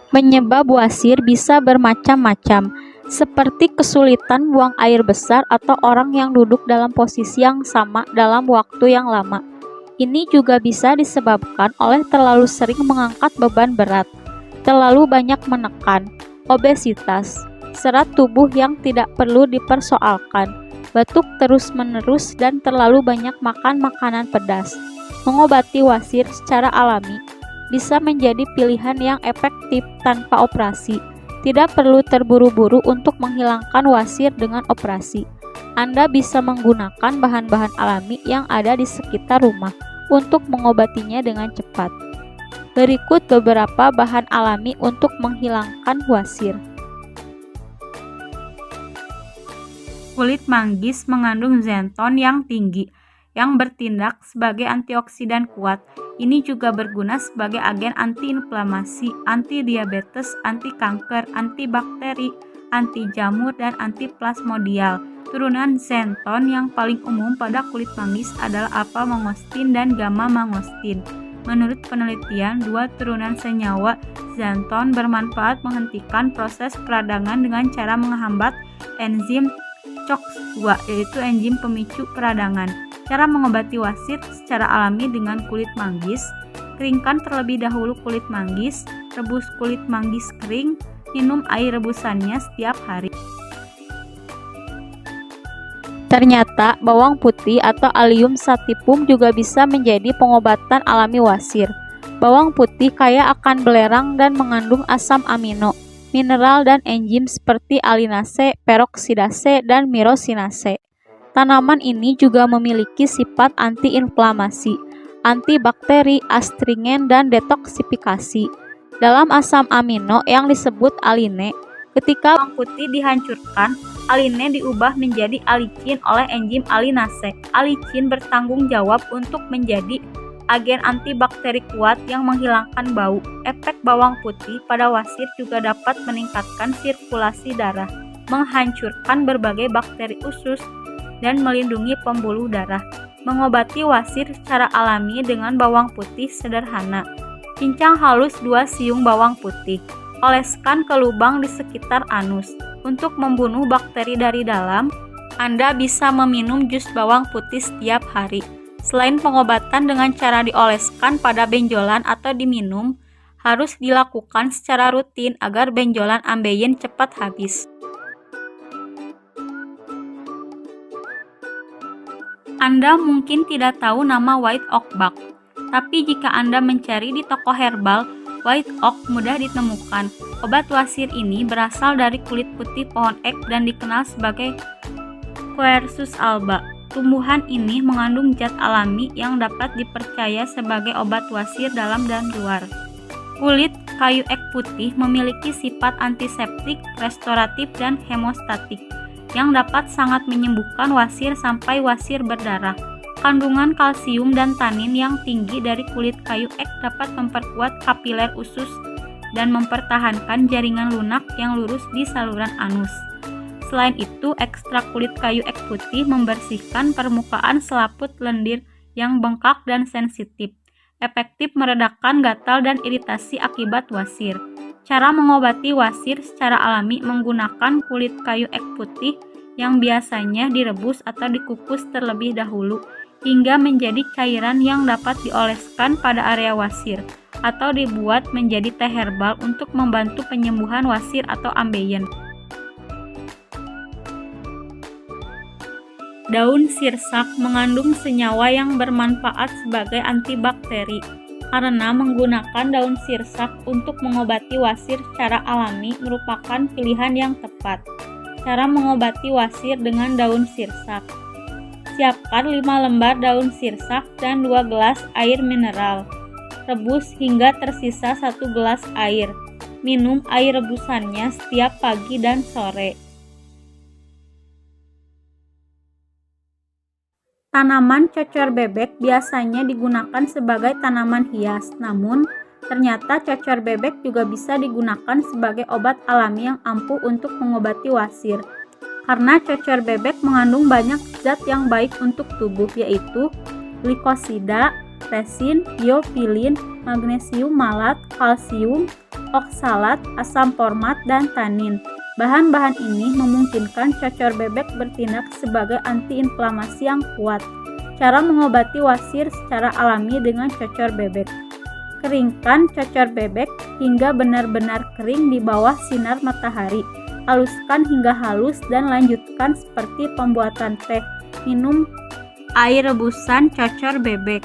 Penyebab wasir bisa bermacam-macam, seperti kesulitan buang air besar atau orang yang duduk dalam posisi yang sama dalam waktu yang lama. Ini juga bisa disebabkan oleh terlalu sering mengangkat beban berat, terlalu banyak menekan, obesitas, serat tubuh yang tidak perlu dipersoalkan, batuk terus-menerus, dan terlalu banyak makan makanan pedas. Mengobati wasir secara alami bisa menjadi pilihan yang efektif tanpa operasi. Tidak perlu terburu-buru untuk menghilangkan wasir dengan operasi. Anda bisa menggunakan bahan-bahan alami yang ada di sekitar rumah untuk mengobatinya dengan cepat. Berikut beberapa bahan alami untuk menghilangkan wasir. Kulit manggis mengandung xenton yang tinggi, yang bertindak sebagai antioksidan kuat. Ini juga berguna sebagai agen antiinflamasi, anti-diabetes, anti-kanker, antibakteri, anti-jamur, dan anti-plasmodial. Turunan xenton yang paling umum pada kulit manggis adalah alpha-mangostin dan gamma-mangostin. Menurut penelitian, 2 turunan senyawa xenton bermanfaat menghentikan proses peradangan dengan cara menghambat enzim COX-2, yaitu enzim pemicu peradangan. Cara mengobati wasir secara alami dengan kulit manggis: keringkan terlebih dahulu kulit manggis, rebus kulit manggis kering, minum air rebusannya setiap hari. Ternyata bawang putih atau Allium sativum juga bisa menjadi pengobatan alami wasir. Bawang putih kaya akan belerang dan mengandung asam amino, mineral, dan enzim seperti alinase, peroksidase, dan myrosinase. Tanaman ini juga memiliki sifat antiinflamasi, antibakteri, astringen, dan detoksifikasi. Dalam asam amino yang disebut aline, ketika Bawang putih dihancurkan, aline diubah menjadi alicin oleh enzim alinase. Alicin bertanggung jawab untuk menjadi agen antibakteri kuat yang menghilangkan bau. Efek bawang putih pada wasir juga dapat meningkatkan sirkulasi darah, menghancurkan berbagai bakteri usus, dan melindungi pembuluh darah. Mengobati wasir secara alami dengan bawang putih sederhana. Cincang halus 2 siung bawang putih. Oleskan ke lubang di sekitar anus. Untuk membunuh bakteri dari dalam, Anda bisa meminum jus bawang putih setiap hari. Selain pengobatan dengan cara dioleskan pada benjolan atau diminum, harus dilakukan secara rutin agar benjolan ambeien cepat habis. Anda mungkin tidak tahu nama white oak bark, tapi jika Anda mencari di toko herbal, white oak mudah ditemukan. Obat wasir ini berasal dari kulit putih pohon ek dan dikenal sebagai Quercus alba. Tumbuhan ini mengandung zat alami yang dapat dipercaya sebagai obat wasir dalam dan luar. Kulit kayu ek putih memiliki sifat antiseptik, restoratif, dan hemostatik yang dapat sangat menyembuhkan wasir sampai wasir berdarah. Kandungan kalsium dan tanin yang tinggi dari kulit kayu ek dapat memperkuat kapiler usus dan mempertahankan jaringan lunak yang lurus di saluran anus. Selain itu, ekstrak kulit kayu ek putih membersihkan permukaan selaput lendir yang bengkak dan sensitif, efektif meredakan gatal dan iritasi akibat wasir. Cara mengobati wasir secara alami menggunakan kulit kayu ek putih yang biasanya direbus atau dikukus terlebih dahulu hingga menjadi cairan yang dapat dioleskan pada area wasir atau dibuat menjadi teh herbal untuk membantu penyembuhan wasir atau ambeien. Daun sirsak mengandung senyawa yang bermanfaat sebagai antibakteri. Karena menggunakan daun sirsak untuk mengobati wasir secara alami merupakan pilihan yang tepat. Cara mengobati wasir dengan daun sirsak: siapkan 5 lembar daun sirsak dan 2 gelas air mineral. Rebus hingga tersisa 1 gelas air. Minum air rebusannya setiap pagi dan sore. Tanaman cocor bebek biasanya digunakan sebagai tanaman hias, namun ternyata cocor bebek juga bisa digunakan sebagai obat alami yang ampuh untuk mengobati wasir. Karena cocor bebek mengandung banyak zat yang baik untuk tubuh, yaitu glikosida, resin, biofilin, magnesium malat, kalsium, oksalat, asam format, dan tanin. Bahan-bahan ini memungkinkan cocor bebek bertindak sebagai antiinflamasi yang kuat. Cara mengobati wasir secara alami dengan cocor bebek. Keringkan cocor bebek hingga benar-benar kering di bawah sinar matahari. Haluskan hingga halus dan lanjutkan seperti pembuatan teh. Minum air rebusan cocor bebek.